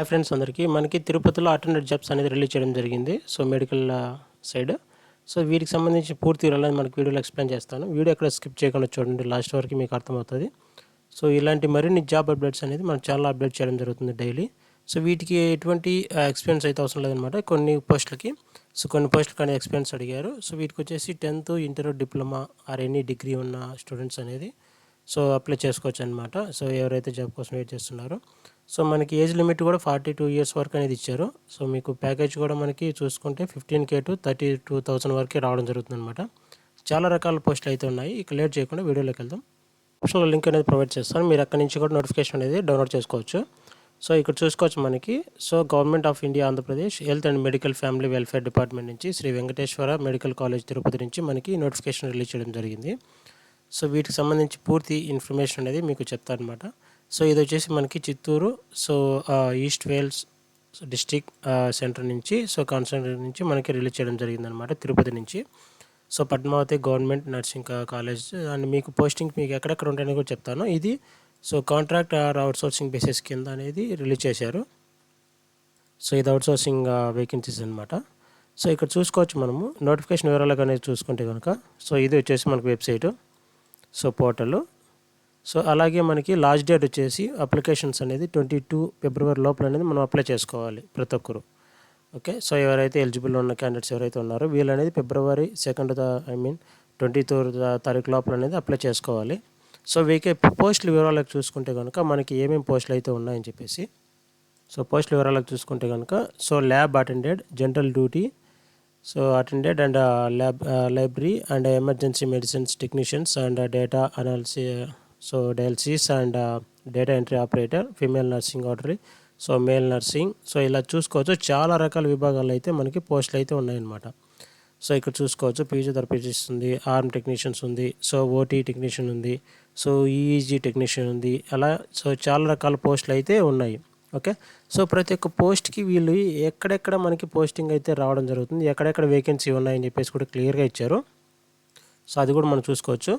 Friends అందరికీ మనకి తిరుపతిలో అటెండెంట్ జాబ్స్ అనేది రిలీజ్ చేయడం జరిగింది. So medical side. సో వీటికి సంబంధించి పూర్తి వివరాలను మనకి వీడియోలో ఎక్స్ప్లెయిన్ చేస్తాను. వీడియో ఎక్కడ స్కిప్ చేయకుండా చూడండి, లాస్ట్ వరకు మీకు అర్థమవుతుంది. సో ఇలాంటి మరిన్ని జాబ్ అప్డేట్స్ అనేది మనం చాలా అప్డేట్ చేయడం జరుగుతుంది డైలీ. సో వీటికి ఎటువంటి ఎక్స్పీరియన్స్ అయితే అవసరం లేదనమాట కొన్ని పోస్టులకి. సో కొన్ని పోస్టులకి అనేది ఎక్స్పీరియన్స్ అడిగారు. సో వీటికి వచ్చేసి 10th, inter, diploma or any degree ఉన్న స్టూడెంట్స్ అనేది సో అప్లై చేసుకోవచ్చు అనమాట. సో ఎవరైతే జాబ్ కోసం వెయిట్ చేస్తున్నారో. సో మనకి ఏజ్ లిమిట్ కూడా 42 years వరకు అనేది ఇచ్చారు. సో మీకు ప్యాకేజ్ కూడా మనకి చూసుకుంటే 15K to 32,000 వరకే రావడం జరుగుతుంది అనమాట. చాలా రకాల పోస్టులు అయితే ఉన్నాయి. ఇక లేట్ చేయకుండా వీడియోలోకి వెళ్దాం. ఆప్షన్లో లింక్ అనేది ప్రొవైడ్ చేస్తాను, మీరు అక్కడి నుంచి కూడా నోటిఫికేషన్ అనేది డౌన్లోడ్ చేసుకోవచ్చు. సో ఇక్కడ చూసుకోవచ్చు మనకి. So government of India Andhra Pradesh health and medical family welfare department నుంచి శ్రీ వెంకటేశ్వర మెడికల్ కాలేజ్ తిరుపతి నుంచి మనకి నోటిఫికేషన్ రిలీజ్ చేయడం జరిగింది. సో వీటికి సంబంధించి పూర్తి ఇన్ఫర్మేషన్ అనేది మీకు చెప్తారనమాట. సో ఇది వచ్చేసి మనకి చిత్తూరు, సో ఈస్ట్ వేల్స్ డిస్టిక్ సెంటర్ నుంచి, సో కాన్సన్ట్రేట్ నుంచి మనకి రిలీజ్ చేయడం జరిగిందనమాట తిరుపతి నుంచి. So Padmavati government nursing college and మీకు పోస్టింగ్ మీకు ఎక్కడెక్కడ ఉంటాయని కూడా చెప్తాను. ఇది so contract or outsourcing basis కింద అనేది రిలీజ్ చేశారు. సో ఇది అవుట్సోర్సింగ్ వేకెన్సీస్ అనమాట. సో ఇక్కడ చూసుకోవచ్చు మనము నోటిఫికేషన్ వివరాలకు అనేది చూసుకుంటే కనుక. సో ఇది వచ్చేసి మనకు వెబ్సైటు, సో పోర్టల్. సో అలాగే మనకి లాస్ట్ డేట్ వచ్చేసి అప్లికేషన్స్ అనేది 22 February లోపల అనేది మనం అప్లై చేసుకోవాలి ప్రతి ఒక్కరు. ఓకే. సో ఎవరైతే ఎలిజిబుల్ ఉన్న క్యాండిడేట్స్ ఎవరైతే ఉన్నారో వీళ్ళు అనేది February 2nd 23rd తారీఖు లోపల అనేది అప్లై చేసుకోవాలి. సో వీకే పోస్టుల వివరాలకు చూసుకుంటే కనుక మనకి ఏమేమి పోస్టులు అయితే ఉన్నాయని చెప్పేసి. సో పోస్టుల వివరాలకు చూసుకుంటే కనుక so lab attendant, general duty, so attendant and lab library and emergency medicines technicians and data analysis, so dialysis and data entry operator, female nursing ఆర్డరీ, so male nursing. So ఇలా చూసుకోవచ్చు చాలా రకాల విభాగాలు అయితే మనకి పోస్టులు అయితే ఉన్నాయన్నమాట. సో ఇక్కడ చూసుకోవచ్చు ఫిజియోథెరపిస్ట్ ఉంది, ఆర్మ్ టెక్నీషియన్స్ ఉంది, సో ఓటీ టెక్నీషియన్ ఉంది, సో ఈఈజీ టెక్నీషియన్ ఉంది. అలా సో చాలా రకాల పోస్టులు అయితే ఉన్నాయి. ఓకే. సో ప్రతి ఒక్క పోస్ట్కి వీళ్ళు ఎక్కడెక్కడ మనకి పోస్టింగ్ అయితే రావడం జరుగుతుంది, ఎక్కడెక్కడ వేకెన్సీ ఉన్నాయని చెప్పేసి కూడా క్లియర్గా ఇచ్చారు. సో అది కూడా మనం చూసుకోవచ్చు.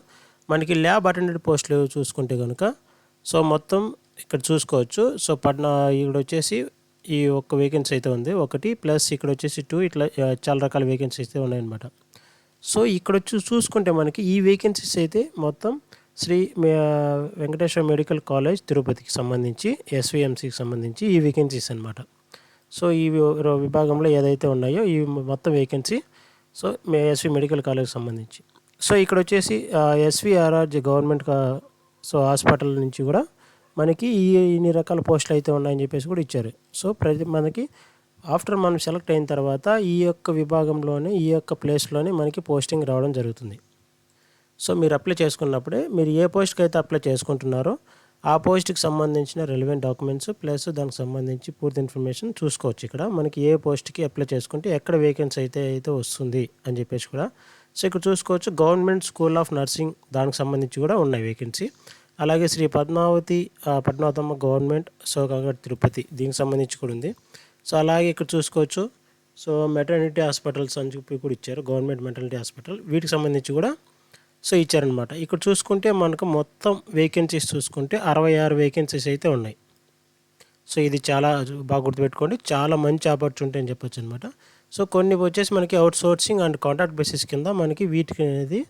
మనకి ల్యాబ్ అటెండెంట్ పోస్టులు చూసుకుంటే కనుక సో మొత్తం ఇక్కడ చూసుకోవచ్చు. సో ఇక్కడ వచ్చేసి ఈ ఒక్క వేకెన్సీ అయితే ఉంది ఒకటి, ప్లస్ ఇక్కడ వచ్చేసి 2, ఇట్లా చాలా రకాల వేకెన్సీస్ అయితే ఉన్నాయన్నమాట. సో ఇక్కడ వచ్చి చూసుకుంటే మనకి ఈ వేకెన్సీస్ అయితే మొత్తం శ్రీ వెంకటేశ్వర మెడికల్ కాలేజ్ తిరుపతికి సంబంధించి ఎస్విఎంసికి సంబంధించి ఈ వేకెన్సీస్ అనమాట. సో ఈ విభాగంలో ఏదైతే ఉన్నాయో ఈ మొత్తం వేకెన్సీ సో ఎస్వి మెడికల్ కాలేజ్కి సంబంధించి. సో ఇక్కడ వచ్చేసి ఎస్విఆర్ఆర్ గవర్నమెంట్ సో హాస్పిటల్ నుంచి కూడా మనకి ఇన్ని రకాల పోస్టులు అయితే ఉన్నాయని చెప్పేసి కూడా ఇచ్చారు. సో మనకి ఆఫ్టర్ మనం సెలెక్ట్ అయిన తర్వాత ఈ యొక్క విభాగంలోనే ఈ యొక్క ప్లేస్లోనే మనకి పోస్టింగ్ రావడం జరుగుతుంది. సో మీరు అప్లై చేసుకున్నప్పుడే మీరు ఏ పోస్ట్కి అయితే అప్లై చేసుకుంటున్నారో ఆ పోస్ట్కి సంబంధించిన రెలవెంట్ డాక్యుమెంట్స్ ప్లస్ దానికి సంబంధించి పూర్తి ఇన్ఫర్మేషన్ చూసుకోవచ్చు. ఇక్కడ మనకి ఏ పోస్ట్కి అప్లై చేసుకుంటే ఎక్కడ వేకెన్సీ అయితే వస్తుంది అని చెప్పేసి కూడా. సో ఇక్కడ చూసుకోవచ్చు గవర్నమెంట్ స్కూల్ ఆఫ్ నర్సింగ్ దానికి సంబంధించి కూడా ఉన్నాయి వేకెన్సీ. అలాగే శ్రీ పద్మావతమ్మ గవర్నమెంట్ సో తిరుపతి దీనికి సంబంధించి కూడా ఉంది. సో అలాగే ఇక్కడ చూసుకోవచ్చు సో మెటర్నిటీ హాస్పిటల్స్ అని చెప్పి కూడా ఇచ్చారు, గవర్నమెంట్ మెటర్నిటీ హాస్పిటల్ వీటికి సంబంధించి కూడా సో ఇచ్చారనమాట. ఇక్కడ చూసుకుంటే మనకు మొత్తం వేకెన్సీస్ చూసుకుంటే 66 వేకెన్సీస్ అయితే ఉన్నాయి. సో ఇది చాలా బాగా గుర్తుపెట్టుకోండి, చాలా మంచి ఆపర్చునిటీ అని చెప్పొచ్చు అనమాట. సో కొన్ని వచ్చేసి మనకి అవుట్సోర్సింగ్ అండ్ కాంట్రాక్ట్ బేసిస్ కింద మనకి వీటికి అనేది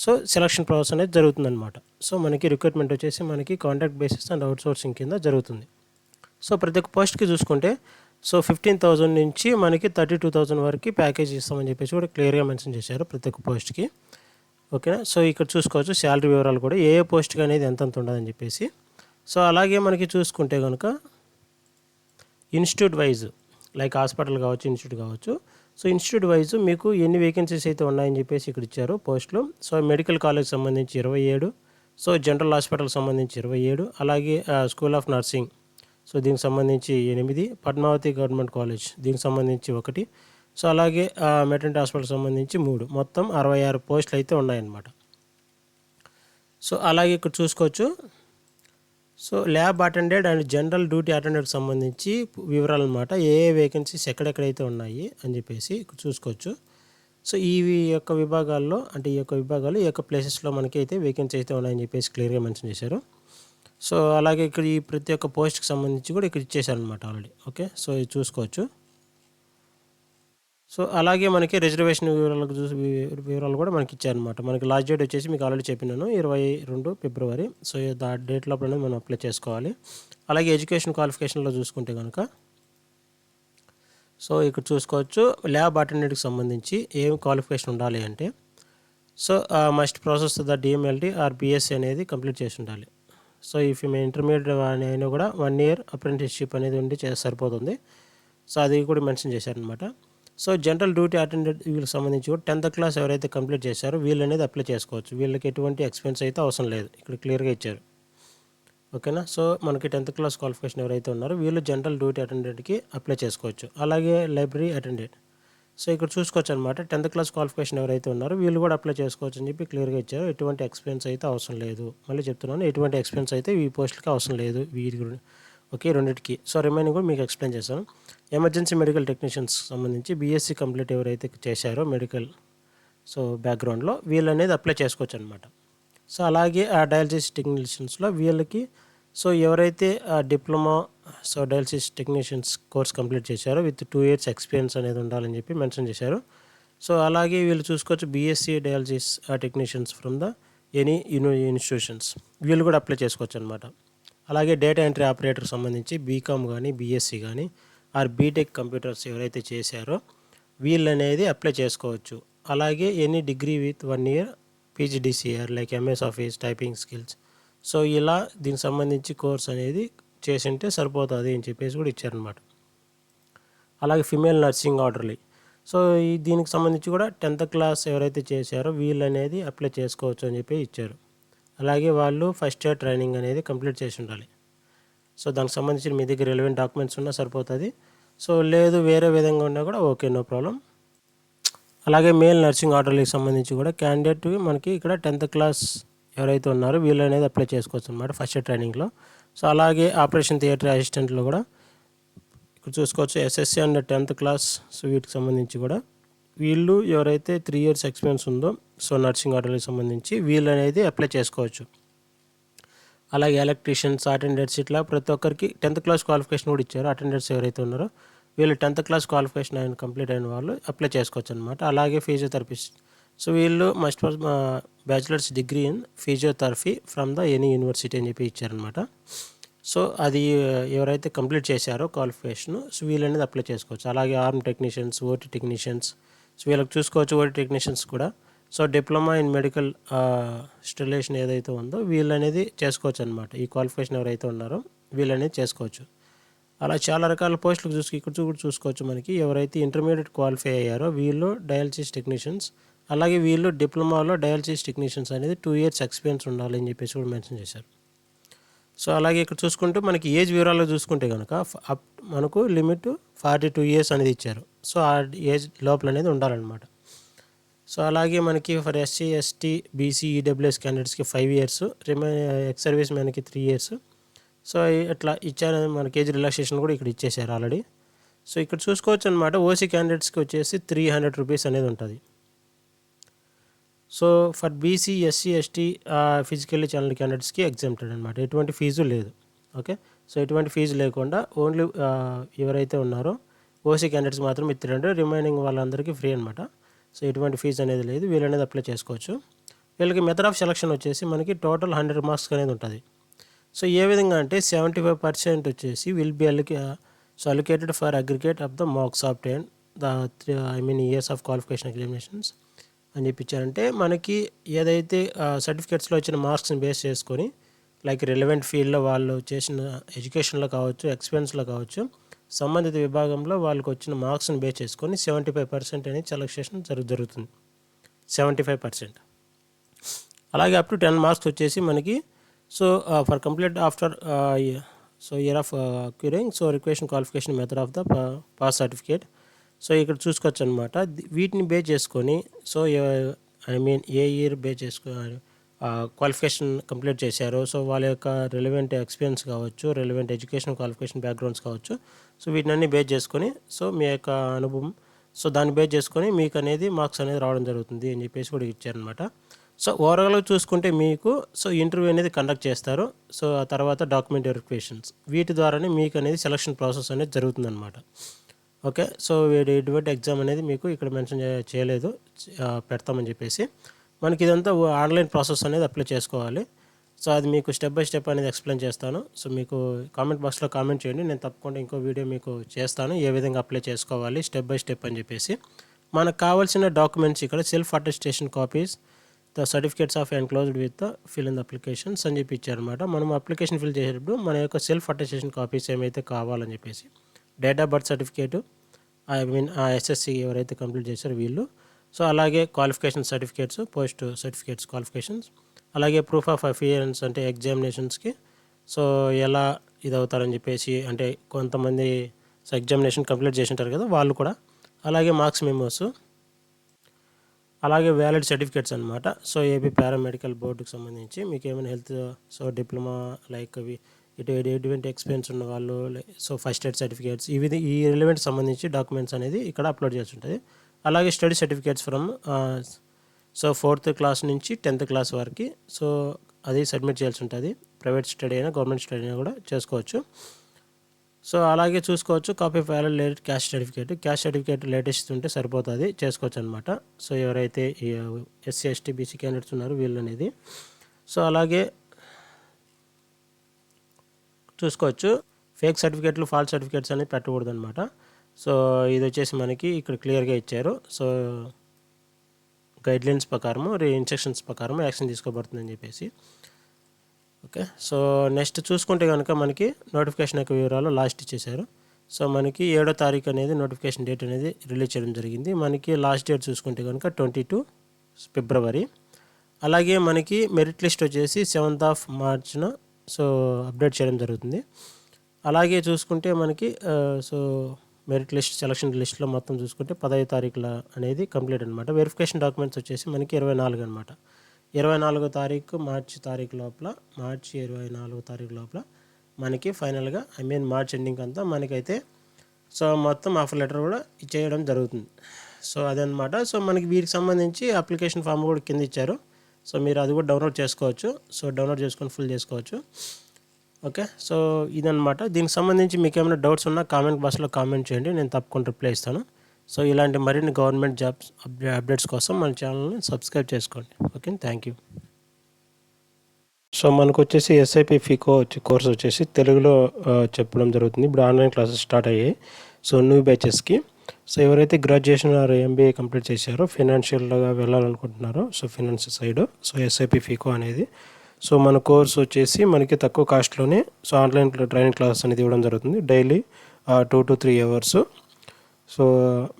సో సెలక్షన్ ప్రాసెస్ అనేది జరుగుతుందన్నమాట. సో మనకి రిక్రూట్మెంట్ వచ్చేసి మనకి కాంట్రాక్ట్ బేసిస్ అండ్ అవుట్సోర్సింగ్ కింద జరుగుతుంది. సో ప్రతి ఒక్క పోస్ట్కి చూసుకుంటే సో 15,000 నుంచి మనకి 32,000 వరకు ప్యాకేజ్ ఇస్తామని చెప్పేసి కూడా క్లియర్గా మెన్షన్ చేశారు ప్రతి ఒక్క పోస్ట్కి. ఓకేనా. సో ఇక్కడ చూసుకోవచ్చు శాలరీ వివరాలు కూడా ఏ పోస్ట్కి అనేది ఎంత ఉండదని చెప్పేసి. సో అలాగే మనకి చూసుకుంటే కనుక ఇన్స్టిట్యూట్ వైజ్ లైక్ హాస్పిటల్ కావచ్చు, ఇన్స్టిట్యూట్ కావచ్చు. సో ఇన్స్టిట్యూట్ వైజ్ మీకు ఎన్ని వేకెన్సీస్ అయితే ఉన్నాయని చెప్పేసి ఇక్కడ ఇచ్చారు పోస్టులు. సో మెడికల్ కాలేజ్ సంబంధించి 27, సో జనరల్ హాస్పిటల్ సంబంధించి 27, అలాగే స్కూల్ ఆఫ్ నర్సింగ్ సో దీనికి సంబంధించి 8, పద్మావతి గవర్నమెంట్ కాలేజ్ దీనికి సంబంధించి 1, సో అలాగే మెటర్నిటీ హాస్పిటల్ సంబంధించి 3, మొత్తం 66 పోస్టులు అయితే ఉన్నాయన్నమాట. సో అలాగే ఇక్కడ చూసుకోవచ్చు so lab attendant and general duty అటెండెంట్కి సంబంధించి వివరాలు అనమాట, ఏ వేకెన్సీస్ ఎక్కడెక్కడైతే ఉన్నాయి అని చెప్పేసి ఇక్కడ చూసుకోవచ్చు. సో ఈ యొక్క విభాగాల్లో అంటే ఈ యొక్క విభాగాలు ఈ యొక్క ప్లేసెస్లో మనకి అయితే వేకెన్సీ అయితే ఉన్నాయని చెప్పేసి క్లియర్గా మెన్షన్ చేశారు. సో అలాగే ఇక్కడ ఈ ప్రతి ఒక్క పోస్ట్కి సంబంధించి కూడా ఇక్కడ ఇచ్చేసారనమాట ఆల్రెడీ. ఓకే, సో ఇది చూసుకోవచ్చు. సో అలాగే మనకి రిజర్వేషన్ వివరాలు కూడా మనకి ఇచ్చారనమాట. మనకి లాస్ట్ డేట్ వచ్చేసి మీకు ఆల్రెడీ చెప్పినాను 22 ఫిబ్రవరి. సో ఆ డేట్ లోపల మనం అప్లై చేసుకోవాలి. అలాగే ఎడ్యుకేషన్ క్వాలిఫికేషన్లో చూసుకుంటే కనుక సో ఇక్కడ చూసుకోవచ్చు ల్యాబ్ అటెండెంట్కి సంబంధించి ఏం క్వాలిఫికేషన్ ఉండాలి అంటే so must process the DMLT are BSc అనేది కంప్లీట్ చేసి ఉండాలి. సో ఇఫ్ మీ ఇంటర్మీడియట్ అయినా కూడా 1 ఇయర్ అప్రెంటిస్షిప్ అనేది ఉండి సరిపోతుంది. సో అది కూడా మెన్షన్ చేశారనమాట. సో జనరల్ డ్యూటీ అటెండెంట్ వీళ్ళకి సంబంధించి కూడా 10th క్లాస్ ఎవరైతే కంప్లీట్ చేశారో వీళ్ళు అనేది అప్లై చేసుకోవచ్చు. వీళ్ళకి ఎటువంటి ఎక్స్పెన్స్ అయితే అవసరం లేదు, ఇక్కడ క్లియర్గా ఇచ్చారు. ఓకేనా. సో మనకి 10th క్లాస్ క్వాలిఫికేషన్ ఎవరైతే ఉన్నారో వీళ్ళు జనరల్ డ్యూటీ అటెండెంట్కి అప్లై చేసుకోవచ్చు. అలాగే లైబ్రరీ అటెండెంట్ సో ఇక్కడ చూసుకోవచ్చు అనమాట. 10th క్లాస్ క్వాలిఫికేషన్ ఎవరైతే ఉన్నారో వీళ్ళు కూడా అప్లై చేసుకోవచ్చు అని చెప్పి క్లియర్గా ఇచ్చారు. ఎటువంటి ఎక్స్పెన్స్ అయితే అవసరం లేదు. మళ్ళీ చెప్తున్నాను, ఎటువంటి ఎక్స్పెన్స్ అయితే ఈ పోస్టులకి అవసరం లేదు వీటి గురించి. ఓకే, రెండింటికి. సో రిమైనింగ్ కూడా మీకు ఎక్స్ప్లెయిన్ చేస్తాను. ఎమర్జెన్సీ మెడికల్ టెక్నీషియన్స్ సంబంధించి బీఎస్సీ కంప్లీట్ ఎవరైతే చేశారో మెడికల్ సో బ్యాక్గ్రౌండ్లో వీళ్ళు అనేది అప్లై చేసుకోవచ్చు అనమాట. సో అలాగే ఆ డయాలసిస్ టెక్నీషియన్స్లో వీళ్ళకి సో ఎవరైతే diploma so dialysis technicians course complete చేశారో విత్ 2 ఇయర్స్ ఎక్స్పీరియన్స్ అనేది ఉండాలని చెప్పి మెన్షన్ చేశారు. సో అలాగే వీళ్ళు చూసుకోవచ్చు BSc dialysis technicians from the any institutions వీళ్ళు కూడా అప్లై చేసుకోవచ్చు అనమాట. అలాగే డేటా ఎంట్రీ ఆపరేటర్ సంబంధించి బీకామ్ కానీ బీఎస్సీ కానీ ఆర్ బీటెక్ కంప్యూటర్స్ ఎవరైతే చేశారో వీళ్ళు అనేది అప్లై చేసుకోవచ్చు. అలాగే any degree with 1 year PGDCR like MS office typing skills so ఇలా దీనికి సంబంధించి కోర్స్ అనేది చేసింటే సరిపోతుంది అని చెప్పేసి కూడా ఇచ్చారనమాట. అలాగే ఫిమేల్ నర్సింగ్ ఆర్డర్లీ సో దీనికి సంబంధించి కూడా 10th క్లాస్ ఎవరైతే చేశారో వీళ్ళు అనేది అప్లై చేసుకోవచ్చు అని చెప్పి ఇచ్చారు. అలాగే వాళ్ళు ఫస్ట్ ఇయర్ ట్రైనింగ్ అనేది కంప్లీట్ చేసి ఉండాలి. సో దానికి సంబంధించి మీ దగ్గర రిలవెంట్ డాక్యుమెంట్స్ ఉన్నా సరిపోతుంది. సో లేదు వేరే విధంగా ఉన్నా కూడా ఓకే, నో ప్రాబ్లం. అలాగే మేల్ నర్సింగ్ ఆర్డర్లకు సంబంధించి కూడా క్యాండిడేట్ మనకి ఇక్కడ 10th క్లాస్ ఎవరైతే ఉన్నారో వీళ్ళు అనేది అప్లై చేసుకోవచ్చు అనమాట ఫస్ట్ ఇయర్ ట్రైనింగ్లో. సో అలాగే ఆపరేషన్ థియేటర్ అసిస్టెంట్లో కూడా ఇక్కడ చూసుకోవచ్చు SSC and 10th class so వీటికి సంబంధించి కూడా వీళ్ళు ఎవరైతే 3 ఇయర్స్ ఎక్స్పీరియన్స్ ఉందో సో నర్సింగ్ ఆర్డర్లకు సంబంధించి వీళ్ళు అనేది అప్లై చేసుకోవచ్చు. అలాగే ఎలక్ట్రీషియన్స్ అటెండెంట్స్ ఇట్లా ప్రతి ఒక్కరికి 10th క్లాస్ క్వాలిఫికేషన్ కూడా ఇచ్చారు. అటెండెంట్స్ ఎవరైతే ఉన్నారో వీళ్ళు 10th క్లాస్ క్వాలిఫికేషన్ అయిన కంప్లీట్ అయిన వాళ్ళు అప్లై చేసుకోవచ్చు అనమాట. అలాగే ఫిజియోథెరపిస్ట్ సో వీళ్ళు must bachelors degree in physiotherapy from the any university అని చెప్పి ఇచ్చారనమాట. సో అది ఎవరైతే కంప్లీట్ చేశారో క్వాలిఫికేషన్ సో వీళ్ళు అనేది అప్లై చేసుకోవచ్చు. అలాగే ఆర్మ్ టెక్నీషియన్స్ ఓటీ టెక్నీషియన్స్ సో వీళ్ళకి చూసుకోవచ్చు. ఓటీ టెక్నీషియన్స్ కూడా so diploma in medical sterilization ఏదైతే ఉందో వీళ్ళు అనేది చేసుకోవచ్చు అనమాట. ఈ క్వాలిఫికేషన్ ఎవరైతే ఉన్నారో వీళ్ళు అనేది చేసుకోవచ్చు. అలా చాలా రకాల పోస్టులకు ఇక్కడ కూడా చూసుకోవచ్చు. మనకి ఎవరైతే ఇంటర్మీడియట్ క్వాలిఫై అయ్యారో వీళ్ళు డయాలసిస్ టెక్నీషియన్స్, అలాగే వీళ్ళు డిప్లొమాలో డయాలసిస్ టెక్నీషియన్స్ అనేది 2 ఇయర్స్ ఎక్స్పీరియన్స్ ఉండాలని చెప్పేసి కూడా మెన్షన్ చేశారు. సో అలాగే ఇక్కడ చూసుకుంటే మనకి ఏజ్ వివరాలు చూసుకుంటే కనుక మనకు లిమిట్ 42 ఇయర్స్ అనేది ఇచ్చారు. సో ఆ ఏజ్ లోపల అనేది ఉండాలన్నమాట. సో అలాగే మనకి for SC ST BC EWS క్యాండిడేట్స్కి 5 ఇయర్స్, ఎక్స్ సర్వీస్ మ్యాన్కి 3 ఇయర్స్. సో ఇట్లా ఇచ్చారు. మనకి ఏజ్ రిలాక్సేషన్ కూడా ఇక్కడ ఇచ్చేసారు ఆల్రెడీ. సో ఇక్కడ చూసుకోవచ్చు అనమాట. ఓసీ క్యాండిడేట్స్కి వచ్చేసి 300 రూపీస్ అనేది ఉంటుంది. So for BC SC ST physically challenged క్యాండిడేట్స్కి ఎగ్జామ్టెడ్ అనమాట. ఎటువంటి ఫీజు లేదు. ఓకే, సో ఎటువంటి ఫీజు లేకుండా ఓన్లీ ఎవరైతే ఉన్నారో ఓసీ క్యాండిడేట్స్ మాత్రం ఇద్దరు, రిమైనింగ్ వాళ్ళందరికీ ఫ్రీ అనమాట. సో ఎటువంటి ఫీజు అనేది లేదు. వీళ్ళు అనేది అప్లై చేసుకోవచ్చు. వీళ్ళకి మెథడ్ ఆఫ్ సెలక్షన్ వచ్చేసి మనకి టోటల్ 100 మార్క్స్ అనేది ఉంటుంది. సో ఏ విధంగా అంటే 75% వచ్చేసి will be allocated for aggregate of the marks obtain the years of qualification examinations అని చెప్పించారంటే మనకి ఏదైతే సర్టిఫికేట్స్లో వచ్చిన మార్క్స్ని బేస్ చేసుకొని లైక్ రిలవెంట్ ఫీల్డ్లో వాళ్ళు చేసిన ఎడ్యుకేషన్లో కావచ్చు, ఎక్స్పీరియన్స్లో కావచ్చు, సంబంధిత విభాగంలో వాళ్ళకి వచ్చిన మార్క్స్ని బేస్ చేసుకొని 75% అనేది సెలెక్షన్ జరుగుతుంది. 75%. అలాగే అప్ టు 10 మార్క్స్ వచ్చేసి మనకి so for complete after so year of acquiring so requisition qualification method of the pass certificate. So ఇక్కడ చూసుకోవచ్చు అనమాట. వీటిని బేస్ చేసుకొని సో ఏ ఇయర్ బేస్ చేసుకొని క్వాలిఫికేషన్ కంప్లీట్ చేశారో సో వాళ్ళ యొక్క రిలవెంట్ ఎక్స్పీరియన్స్ కావచ్చు, రిలవెంట్ ఎడ్యుకేషన్ క్వాలిఫికేషన్ బ్యాక్గ్రౌండ్స్ కావచ్చు, సో వీటిని బేస్ చేసుకొని సో మీ యొక్క అనుభవం సో దాన్ని బేస్ చేసుకొని మీకు అనేది మార్క్స్ అనేది రావడం జరుగుతుంది అని చెప్పేసి కూడా ఇచ్చారనమాట. సో ఓవరాల్గా చూసుకుంటే మీకు సో ఇంటర్వ్యూ అనేది కండక్ట్ చేస్తారు. సో ఆ తర్వాత డాక్యుమెంట్ వెరిఫికేషన్స్ వీటి ద్వారానే మీకు అనేది సెలక్షన్ ప్రాసెస్ అనేది జరుగుతుందన్నమాట. ఓకే. సో ఎటువంటి ఎగ్జామ్ అనేది మీకు ఇక్కడ మెన్షన్ చేయలేదు, పెడతామని చెప్పేసి. మనకి ఇదంతా ఆన్లైన్ ప్రాసెస్ అనేది అప్లై చేసుకోవాలి. సో అది మీకు స్టెప్ బై స్టెప్ అనేది ఎక్స్ప్లెయిన్ చేస్తాను. సో మీకు కామెంట్ బాక్స్లో కామెంట్ చేయండి, నేను తప్పకుండా ఇంకో వీడియో మీకు చేస్తాను ఏ విధంగా అప్లై చేసుకోవాలి స్టెప్ బై స్టెప్ అని చెప్పేసి. మనకు కావాల్సిన డాక్యుమెంట్స్ ఇక్కడ self attestation copies, the certificates of enclosed with the fill in the applications అని చెప్పి ఇచ్చారనమాట. మనం అప్లికేషన్ ఫిల్ చేసేటప్పుడు మన యొక్క సెల్ఫ్ అటెస్టేషన్ కాపీస్ ఏమైతే కావాలని చెప్పేసి, డేట్ ఆఫ్ బర్త్ సర్టిఫికేటు, ఆ ఎస్ఎస్సి ఎవరైతే కంప్లీట్ చేశారో వీళ్ళు, సో అలాగే qualification certificates, post certificates qualifications, అలాగే ప్రూఫ్ ఆఫ్ అఫియరెన్స్ అంటే ఎగ్జామినేషన్స్కి సో ఎలా ఇది అవుతారని చెప్పేసి, అంటే కొంతమంది సో ఎగ్జామినేషన్ కంప్లీట్ చేసి ఉంటారు కదా వాళ్ళు కూడా, అలాగే మార్క్స్ మెమోస్, అలాగే వ్యాలిడ్ సర్టిఫికేట్స్ అనమాట. సో ఏపీ పారామెడికల్ బోర్డుకి సంబంధించి మీకు ఏమైనా హెల్త్ సో డిప్లొమా లైక్ అవి ఎటువంటి ఎక్స్పీరియన్స్ ఉన్న వాళ్ళు, సో ఫస్ట్ ఎయిడ్ సర్టిఫికేట్స్, ఈ రిలవెంట్ సంబంధించి డాక్యుమెంట్స్ అనేది ఇక్కడ అప్లోడ్ చేసి ఉంటుంది. అలాగే study certificates from so 4th class నుంచి 10th క్లాస్ వరకు సో అది సబ్మిట్ చేయాల్సి ఉంటుంది. ప్రైవేట్ స్టడీ అయినా గవర్నమెంట్ స్టడీ అయినా కూడా చేసుకోవచ్చు. సో అలాగే చూసుకోవచ్చు copy of valid latest caste certificate latest ఉంటే సరిపోతుంది, చేసుకోవచ్చు అనమాట. సో ఎవరైతే ఎస్సీ ఎస్టీ బీసీ క్యాండిడేట్స్ ఉన్నారో వీళ్ళు అనేది. సో అలాగే చూసుకోవచ్చు ఫేక్ సర్టిఫికేట్లు, ఫాల్స్ సర్టిఫికేట్స్ అనేది పెట్టకూడదు అనమాట. సో ఇది వచ్చేసి మనకి ఇక్కడ క్లియర్గా ఇచ్చారు. సో గైడ్లైన్స్ ప్రకారము, ఇన్స్ట్రక్షన్స్ ప్రకారం యాక్షన్ తీసుకోబడుతుందని చెప్పేసి. ఓకే. సో నెక్స్ట్ చూసుకుంటే కనుక మనకి నోటిఫికేషన్ యొక్క వివరాలు లాస్ట్ ఇచ్చేసారు. సో మనకి 7వ తారీఖు అనేది నోటిఫికేషన్ డేట్ అనేది రిలీజ్ చేయడం జరిగింది. మనకి లాస్ట్ డేట్ చూసుకుంటే కనుక 22 ఫిబ్రవరి. అలాగే మనకి మెరిట్ లిస్ట్ వచ్చేసి 7th మార్చ్న సో అప్డేట్ చేయడం జరుగుతుంది. అలాగే చూసుకుంటే మనకి సో మెరిట్ లిస్ట్ సెలక్షన్ లిస్ట్లో మొత్తం చూసుకుంటే 15వ తారీఖుల అనేది కంప్లీట్ అనమాట. వెరిఫికేషన్ డాక్యుమెంట్స్ వచ్చేసి మనకి 24 అనమాట. 24వ తారీఖు మార్చి 24వ తారీఖు లోపల మనకి ఫైనల్గా మార్చ్ ఎండింగ్ అంతా మనకైతే సో మొత్తం ఆఫర్ లెటర్ కూడా ఇచ్చేయడం జరుగుతుంది. సో అదనమాట. సో మనకి వీటికి సంబంధించి అప్లికేషన్ ఫామ్ కూడా కింద ఇచ్చారు. సో మీరు అది కూడా డౌన్లోడ్ చేసుకోవచ్చు. సో డౌన్లోడ్ చేసుకొని ఫిల్ చేసుకోవచ్చు. ఓకే. సో ఇదనమాట. దీనికి సంబంధించి మీకు ఏమైనా డౌట్స్ ఉన్నా కామెంట్ బాక్స్లో కామెంట్ చేయండి, నేను తప్పకుండా రిప్లై ఇస్తాను. సో ఇలాంటి మరిన్ని గవర్నమెంట్ జాబ్స్ అప్డేట్స్ కోసం మన ఛానల్ని సబ్స్క్రైబ్ చేసుకోండి. Okay, thank you. సో మనకు వచ్చేసి ఎస్ఐపి ఫికో కోర్స్ వచ్చేసి తెలుగులో చెప్పడం జరుగుతుంది. ఇప్పుడు ఆన్లైన్ క్లాసెస్ స్టార్ట్ అయ్యాయి. సో న్యూ బ్యాచెస్కి సో ఎవరైతే గ్రాడ్యుయేషన్ ఆర్ ఎంబీఏ కంప్లీట్ చేశారో, ఫైనాన్షియల్గా వెళ్ళాలనుకుంటున్నారో, so finance side, so SAP FICO అనేది సో మన కోర్స్ వచ్చేసి మనకి తక్కువ కాస్ట్లోనే సో ఆన్లైన్ ట్రైనింగ్ క్లాసెస్ అనేది ఇవ్వడం జరుగుతుంది. Daily 2 to 3 hours. సో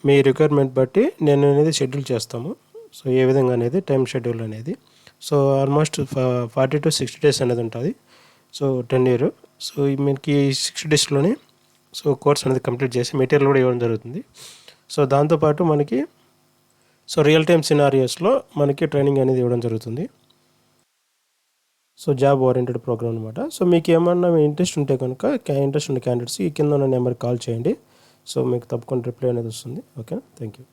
మీ రిక్వైర్మెంట్ బట్టి నేను అనేది షెడ్యూల్ చేస్తాము. సో ఏ విధంగా అనేది టైం షెడ్యూల్ అనేది సో ఆల్మోస్ట్ 40 to 60 days అనేది ఉంటుంది. So 10 years. సో మనకి 60 daysలోనే సో కోర్స్ అనేది కంప్లీట్ చేసి మెటీరియల్ కూడా ఇవ్వడం జరుగుతుంది. సో దాంతోపాటు మనకి సో రియల్ టైమ్ సినారియోస్లో మనకి ట్రైనింగ్ అనేది ఇవ్వడం జరుగుతుంది. సో జాబ్ ఓరియంటెడ్ ప్రోగ్రామ్ అనమాట. సో మీకు ఏమన్నా ఇంట్రెస్ట్ ఉంటే కనుక ఇంట్రెస్ట్ ఉన్న క్యాండిడేట్స్ ఈ కింద ఉన్న నెంబర్కి కాల్ చేయండి. సో మీకు తప్పకుండా రిప్లై అనేది వస్తుంది. Okay, thank you.